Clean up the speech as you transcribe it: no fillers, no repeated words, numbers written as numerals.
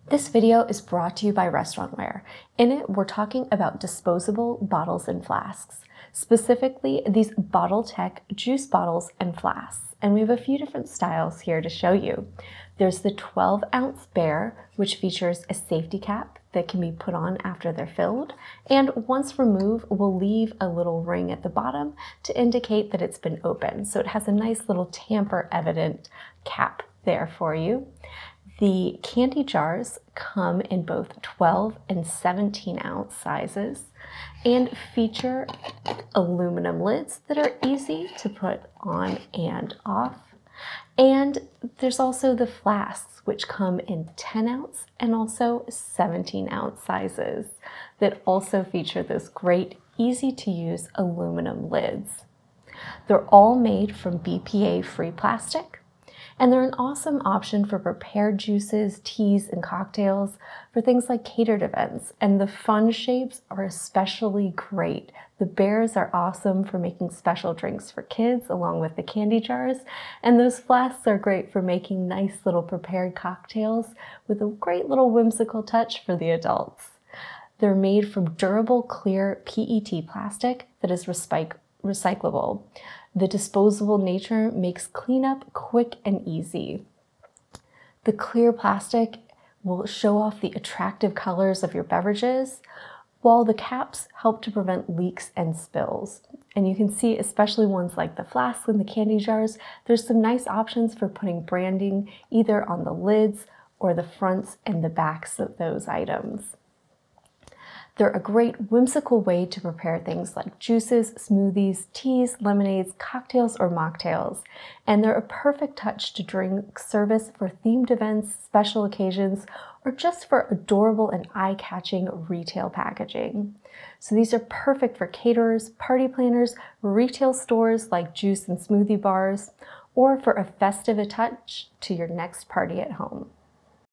This video is brought to you by Restaurantware. In it, we're talking about disposable bottles and flasks, specifically these Bottle Tech juice bottles and flasks. And we have a few different styles here to show you. There's the 12-ounce Bear, which features a safety cap that can be put on after they're filled, and once removed will leave a little ring at the bottom to indicate that it's been opened. So it has a nice little tamper evident cap there for you. The candy jars come in both 12 and 17-ounce sizes and feature aluminum lids that are easy to put on and off. And there's also the flasks, which come in 10-ounce and also 17-ounce sizes that also feature those great, easy-to-use aluminum lids. They're all made from BPA-free plastic, and they're an awesome option for prepared juices, teas, and cocktails for things like catered events. And the fun shapes are especially great. The bears are awesome for making special drinks for kids along with the candy jars. And those flasks are great for making nice little prepared cocktails with a great little whimsical touch for the adults. They're made from durable, clear PET plastic that is recyclable. The disposable nature makes cleanup quick and easy. The clear plastic will show off the attractive colors of your beverages, while the caps help to prevent leaks and spills. And you can see, especially ones like the flasks and the candy jars, there's some nice options for putting branding either on the lids or the fronts and the backs of those items. They're a great whimsical way to prepare things like juices, smoothies, teas, lemonades, cocktails, or mocktails. And they're a perfect touch to drink service for themed events, special occasions, or just for adorable and eye-catching retail packaging. So these are perfect for caterers, party planners, retail stores like juice and smoothie bars, or for a festive touch to your next party at home.